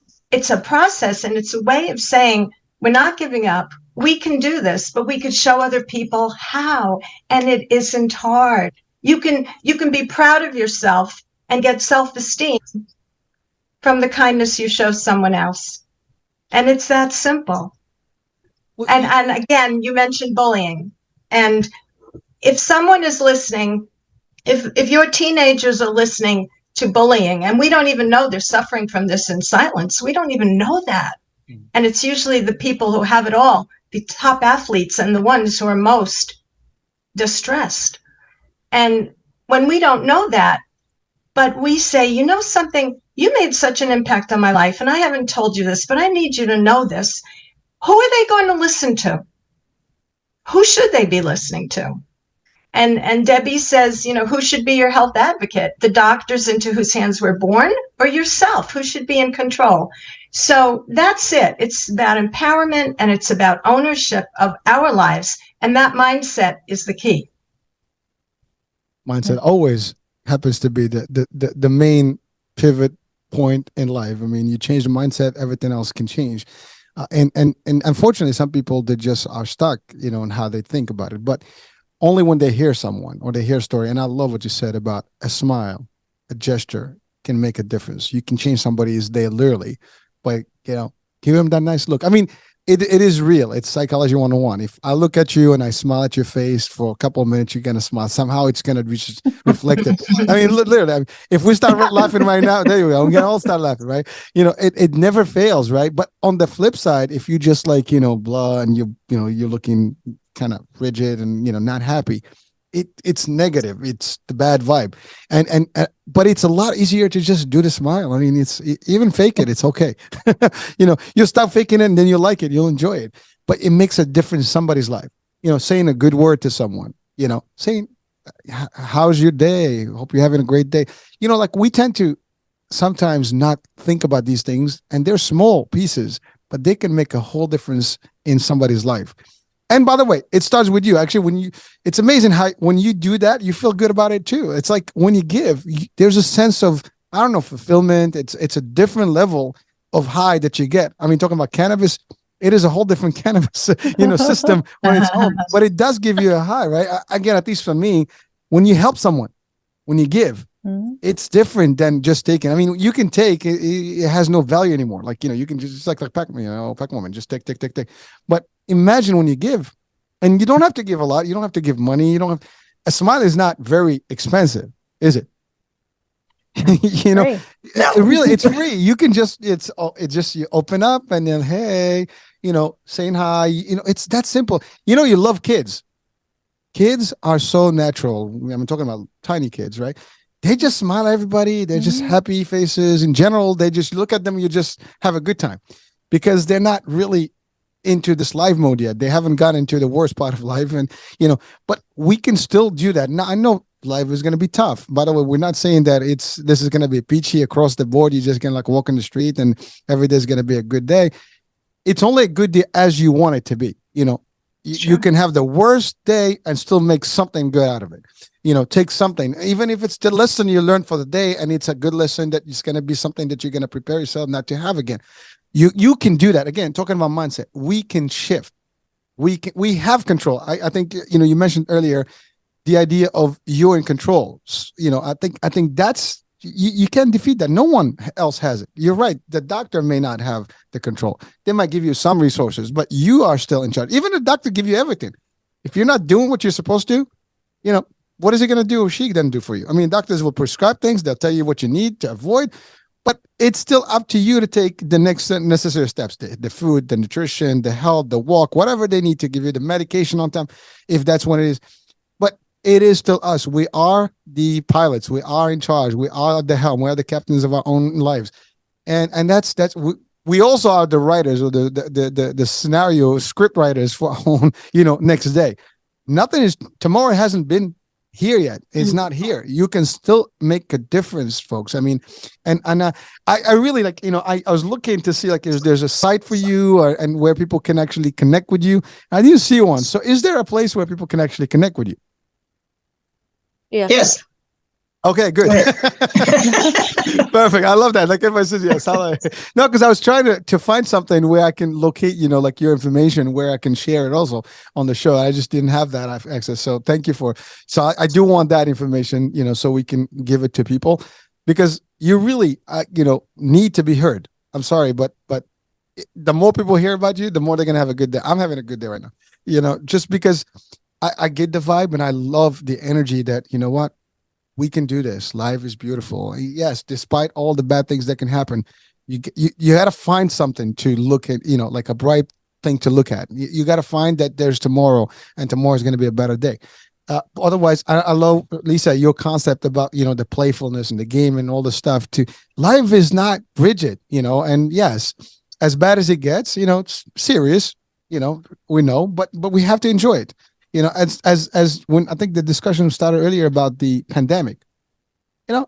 a process, and it's a way of saying, we're not giving up. We can do this, but we could show other people how, and it isn't hard. You can be proud of yourself and get self-esteem from the kindness you show someone else. And it's that simple. And again, you mentioned bullying. And if someone is listening, if your teenagers are listening to bullying, and we don't even know they're suffering from this in silence, we don't even know that. And it's usually the people who have it all, the top athletes, and the ones who are most distressed. And when we don't know that, but we say, something, you made such an impact on my life, and I haven't told you this, but I need you to know this. Who are they going to listen to? Who should they be listening to? And Debi says, who should be your health advocate? The doctors into whose hands we're born, or yourself? Who should be in control? So that's it. It's about empowerment, and it's about ownership of our lives. And that mindset is the key. Mindset always happens to be the main pivot point in life. I mean, you change the mindset, everything else can change. And unfortunately, some people, they just are stuck, in how they think about it. But only when they hear someone or they hear a story. And I love what you said about a smile, a gesture can make a difference. You can change somebody's day literally by, give them that nice look. I mean, it is real. It's psychology 101. If I look at you and I smile at your face for a couple of minutes, you're going to smile. Somehow it's going to be reflected. I mean, literally, if we start laughing right now, there you go. We're going to all start laughing, right? It never fails, right? But on the flip side, if you just blah, and you're looking kind of rigid and, not happy, it's negative. It's the bad vibe. And but it's a lot easier to just do the smile. I mean, it's even fake it. It's okay. You'll stop faking it and then you'll like it. You'll enjoy it. But it makes a difference in somebody's life. Saying a good word to someone, saying, how's your day? Hope you're having a great day. We tend to sometimes not think about these things, and they're small pieces, but they can make a whole difference in somebody's life. And by the way, it starts with you. Actually, it's amazing how when you do that, you feel good about it too. It's like when you give, there's a sense of, I don't know, fulfillment. It's a different level of high that you get. I mean, talking about cannabis, it is a whole different cannabis, system when it's home, but it does give you a high, right? Again, at least for me, when you help someone, when you give, it's different than just taking. I mean, you can take, it has no value anymore. Like, you can just like Pac-Man, just take. But imagine when you give, and you don't have to give a lot. You don't have to give money. A smile is not very expensive, is it? It's free. You can just, it's just, you open up and then, hey, saying hi, it's that simple. You love kids. Kids are so natural. I'm talking about tiny kids, right? They just smile at everybody. They're just happy faces. In general, they just look at them. You just have a good time because they're not really into this life mode yet. They haven't gotten into the worst part of life. And, but we can still do that. Now, I know life is going to be tough. By the way, we're not saying that this is going to be peachy across the board. You're just going to walk in the street and every day is going to be a good day. It's only a good day as you want it to be. You can have the worst day and still make something good out of it. Take something, even if it's the lesson you learned for the day, and it's a good lesson that it's going to be something that you're going to prepare yourself not to have again. You can do that. Again, talking about mindset, we can shift. We have control. I think, you mentioned earlier the idea of you're in control. I think that's, you can't defeat that. No one else has it. You're right. The doctor may not have the control. They might give you some resources, but you are still in charge. Even the doctor give you everything. If you're not doing what you're supposed to, what is he going to do or she going to do for you? I mean, doctors will prescribe things. They'll tell you what you need to avoid, but it's still up to you to take the next necessary steps, the food, the nutrition, the health, the walk, whatever they need to give you, the medication on time, if that's what it is. But it is still us. We are the pilots. We are in charge. We are at the helm. We are the captains of our own lives. And that's we also are the writers or the scenario script writers for our own, next day. Nothing is tomorrow hasn't been here yet. It's not here. You can still make a difference, folks. I mean, and I really like, I was looking to see like if there's a site for you and where people can actually connect with you. I didn't see one. So is there a place where people can actually connect with you? Yeah. Yes. Okay, good. Perfect. I love that. Like if I said yes, no, because I was trying to find something where I can locate, like your information where I can share it also on the show. I just didn't have that access. So thank you so I do want that information, so we can give it to people because you really, need to be heard. I'm sorry, but the more people hear about you, the more they're going to have a good day. I'm having a good day right now, just because I get the vibe and I love the energy that, what? We can do this. Life is beautiful. Yes, despite all the bad things that can happen, you got to find something to look at, like a bright thing to look at. You got to find that there's tomorrow, and tomorrow is going to be a better day. Otherwise, I love, Lisa, your concept about, the playfulness and the game and all the stuff. Life is not rigid, and yes, as bad as it gets, it's serious, we know, but we have to enjoy it. As when I think the discussion started earlier about the pandemic,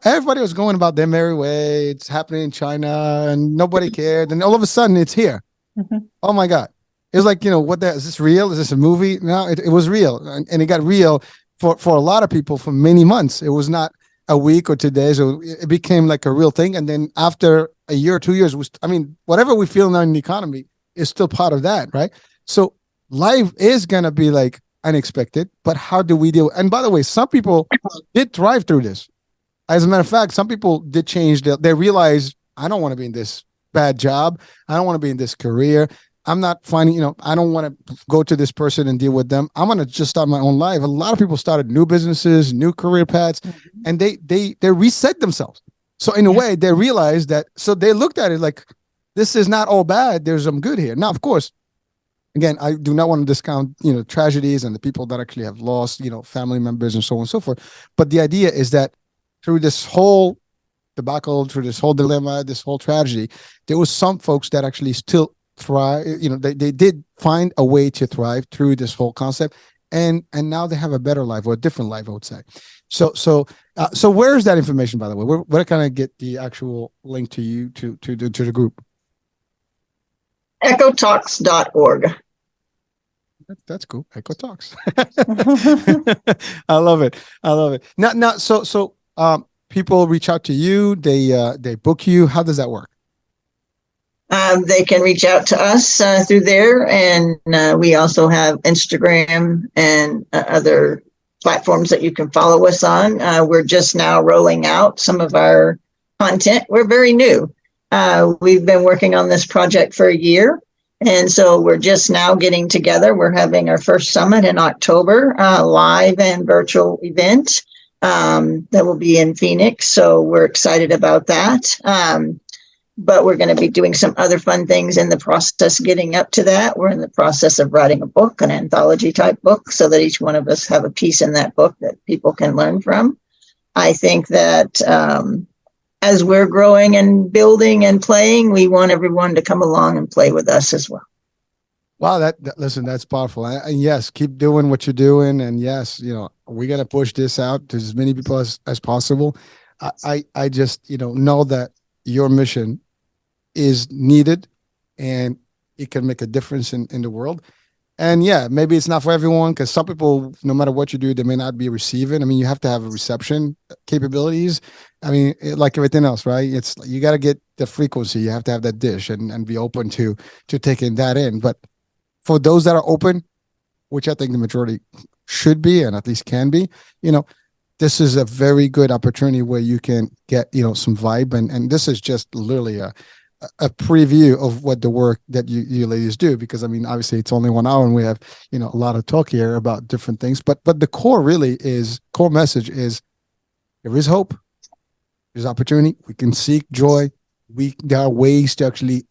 everybody was going about their merry way. It's happening in China and nobody cared. And all of a sudden it's here. Mm-hmm. Oh my God. It was like, is this real? Is this a movie? No, it was real. And it got real for a lot of people for many months. It was not a week or 2 days. It became like a real thing. And then after a year or 2 years, whatever we feel now in the economy is still part of that, right? So life is going to be like, unexpected, but how do we deal? And by the way, some people did thrive through this. As a matter of fact, some people did change. They realized, I don't want to be in this bad job. I don't want to be in this career. I'm not finding, I don't want to go to this person and deal with them. I'm going to just start my own life. A lot of people started new businesses, new career paths, and they reset themselves. So in a way, they realized that, so they looked at it like, this is not all bad. There's some good here. Now, of course, again, I do not want to discount, tragedies and the people that actually have lost, family members and so on and so forth. But the idea is that through this whole debacle, through this whole dilemma, this whole tragedy, there was some folks that actually still thrive. They did find a way to thrive through this whole concept, and now they have a better life or a different life, I would say. So where is that information, by the way? Where can I get the actual link to you to the group? Echotalks.org. That's cool. Echo Talks. I love it. Now, so people reach out to you. They book you. How does that work? They can reach out to us through there, and we also have Instagram and other platforms that you can follow us on. We're just now rolling out some of our content. We're very new. We've been working on this project for a year, and so we're just now getting together. We're having our first summit in October, live and virtual event that will be in Phoenix. So we're excited about that. But we're going to be doing some other fun things in the process getting up to that. We're in the process of writing a book, an anthology type book, so that each one of us have a piece in that book that people can learn from. I think that as we're growing and building and playing, we want everyone to come along and play with us as well. Wow, listen, that's powerful. And yes, keep doing what you're doing. And yes, we're going to push this out to as many people as possible. I just, know that your mission is needed and it can make a difference in the world. And yeah, maybe it's not for everyone, because some people, no matter what you do, they may not be receiving. I mean, you have to have reception capabilities. I mean, like everything else, right? It's you got to get the frequency. You have to have that dish and be open to taking that in. But for those that are open, which I think the majority should be, and at least can be, this is a very good opportunity where you can get, some vibe. And this is just literally a preview of what the work that you ladies do, because I mean, obviously it's only 1 hour and we have, a lot of talk here about different things, but the core message is there is hope. There's opportunity. We can seek joy. There are ways to actually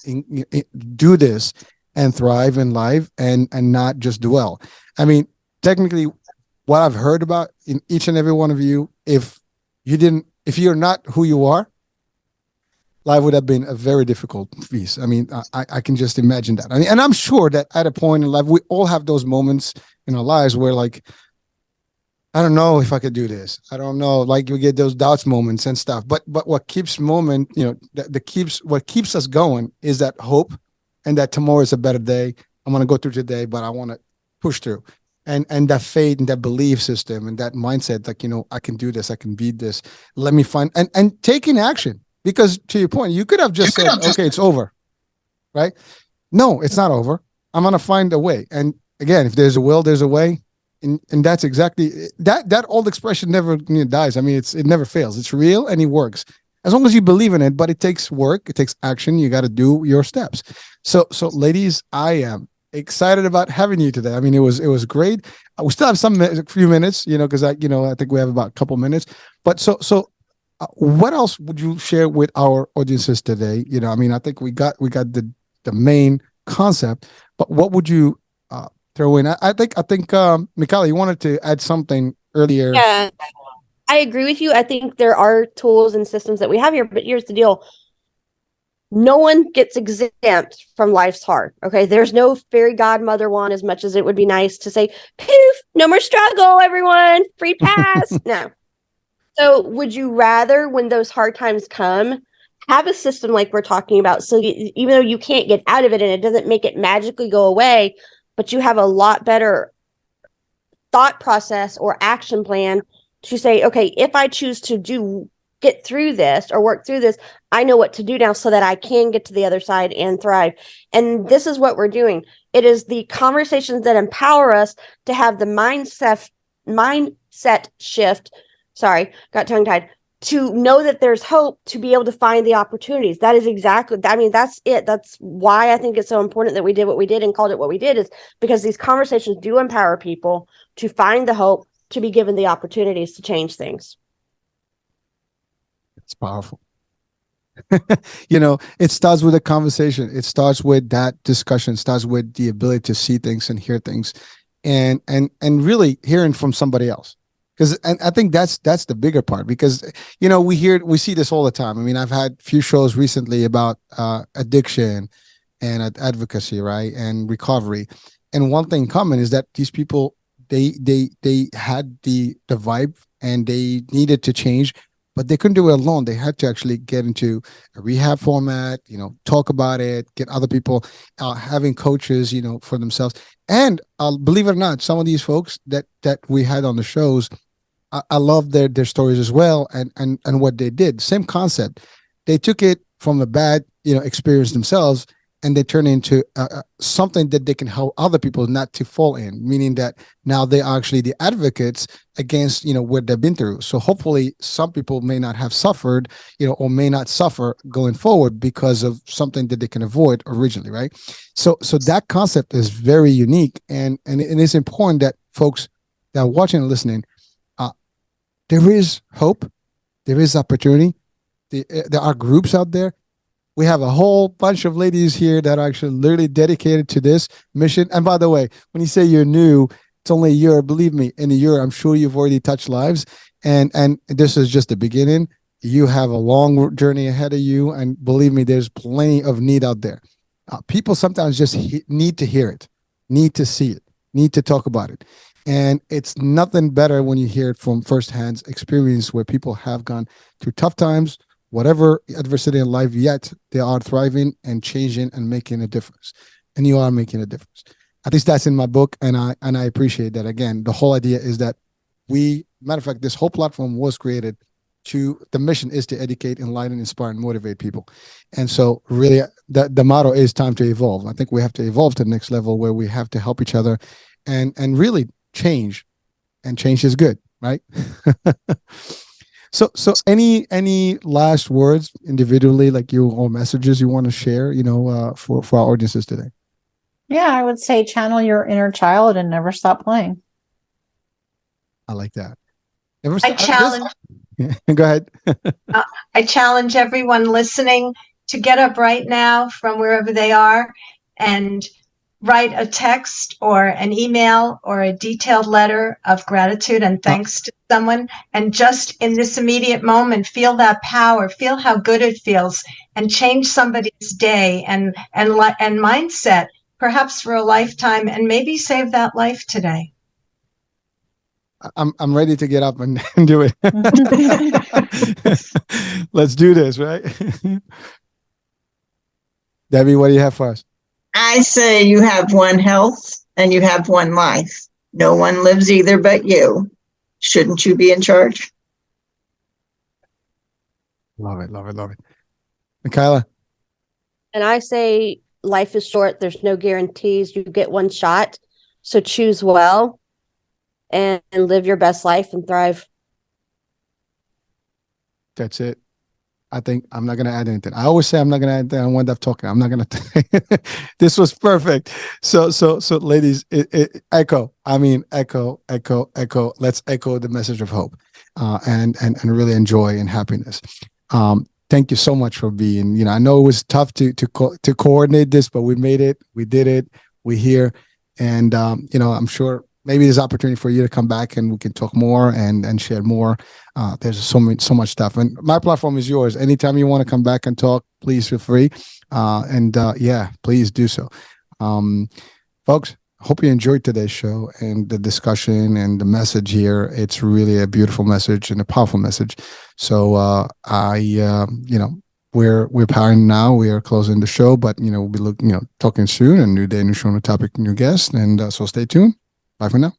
do this and thrive in life and not just dwell. I mean, technically what I've heard about in each and every one of you, if you're not who you are, life would have been a very difficult piece. I mean, I can just imagine that. I mean, and I'm sure that at a point in life, we all have those moments in our lives where, like, I don't know if I could do this. I don't know. Like, you get those doubts moments and stuff. But what keeps what keeps us going is that hope, and that tomorrow is a better day. I'm gonna go through today, but I want to push through. And that faith and that belief system and that mindset, like, I can do this, I can beat this. Let me find and taking action. Because to your point, you could have just said, okay, it's over, right? No, it's not over. I'm gonna find a way. And again, if there's a will, there's a way. And that's exactly that old expression never dies. I mean, it never fails. It's real and it works as long as you believe in it. But it takes work. It takes action. You got to do your steps. So ladies, I am excited about having you today. I mean, it was great. We still have a few minutes, because I think we have about a couple minutes. But what else would you share with our audiences today? I mean, I think we got the main concept. But what would you throw in? I think Michaela, you wanted to add something earlier. Yeah, I agree with you. I think there are tools and systems that we have here, but here's the deal. No one gets exempt from life's hard. Okay. There's no fairy godmother one, as much as it would be nice to say, poof, no more struggle, everyone, free pass. No. So would you rather, when those hard times come, have a system like we're talking about? So even though you can't get out of it and it doesn't make it magically go away, but you have a lot better thought process or action plan to say, okay, if I choose to get through this or work through this, I know what to do now so that I can get to the other side and thrive. And this is what we're doing. It is the conversations that empower us to have the mindset shift. Sorry, got tongue tied. To know that there's hope, to be able to find the opportunities. That is exactly, I mean, that's it. That's why I think it's so important that we did what we did and called it what we did, is because these conversations do empower people to find the hope, to be given the opportunities to change things. It's powerful. It starts with a conversation. It starts with that discussion. It starts with the ability to see things and hear things, and really hearing from somebody else. And I think that's the bigger part, because we see this all the time. I mean, I've had a few shows recently about addiction and advocacy, right, and recovery. And one thing common is that these people, they had the vibe and they needed to change, but they couldn't do it alone. They had to actually get into a rehab format, talk about it, get other people, having coaches, for themselves. And believe it or not, some of these folks that we had on the shows, I love their stories as well, and what they did. Same concept. They took it from a bad experience themselves, and they turn it into something that they can help other people not to fall in. Meaning that now they are actually the advocates against what they've been through. So hopefully, some people may not have suffered, or may not suffer going forward because of something that they can avoid originally, right? So that concept is very unique, and it is important that folks that are watching and listening. There is hope. There is opportunity. There are groups out there. We have a whole bunch of ladies here that are actually literally dedicated to this mission. And by the way, when you say you're new, it's only a year. Believe me, in a year, I'm sure you've already touched lives. And this is just the beginning. You have a long journey ahead of you. And believe me, there's plenty of need out there. People sometimes just need to hear it, need to see it, need to talk about it. And it's nothing better when you hear it from firsthand experience, where people have gone through tough times, whatever adversity in life, yet they are thriving and changing and making a difference. And you are making a difference. At least that's in my book, and I appreciate that. Again, the whole idea is that matter of fact, this whole platform was created the mission is to educate, enlighten, inspire, and motivate people. And so really the motto is time to evolve. I think we have to evolve to the next level, where we have to help each other and really change, and change is good, right? So any last words individually, like you, or messages you want to share, for our audiences today? Yeah, I would say channel your inner child and never stop playing. I like that. I challenge. Go ahead. I challenge everyone listening to get up right now from wherever they are and write a text or an email or a detailed letter of gratitude and thanks to someone, and just in this immediate moment feel that power, feel how good it feels, and change somebody's day and mindset, perhaps for a lifetime, and maybe save that life today. I'm ready to get up and do it. Let's do this, right? Debbie, what do you have for us? I say you have one health and you have one life. No one lives either but you. Shouldn't you be in charge? Love it, love it, love it. Michaela? And I say life is short. There's no guarantees. You get one shot. So choose well and live your best life and thrive. That's it. I think I'm not going to add anything. I always say I'm not going to add anything. I wind up talking. I'm not going to. This was perfect. So ladies, echo. I mean, echo. Let's echo the message of hope, and really enjoy and happiness. Thank you so much for being. I know it was tough to coordinate this, but we made it. We did it. We're here, and I'm sure maybe there's opportunity for you to come back and we can talk more and share more. There's so much stuff, and my platform is yours. Anytime you want to come back and talk, please feel free. Please do so. Folks, hope you enjoyed today's show and the discussion and the message here. It's really a beautiful message and a powerful message. So we're powering now. We are closing the show, but we'll be talking soon. A new day, new show, new topic, new guest, and so stay tuned. Bye for now.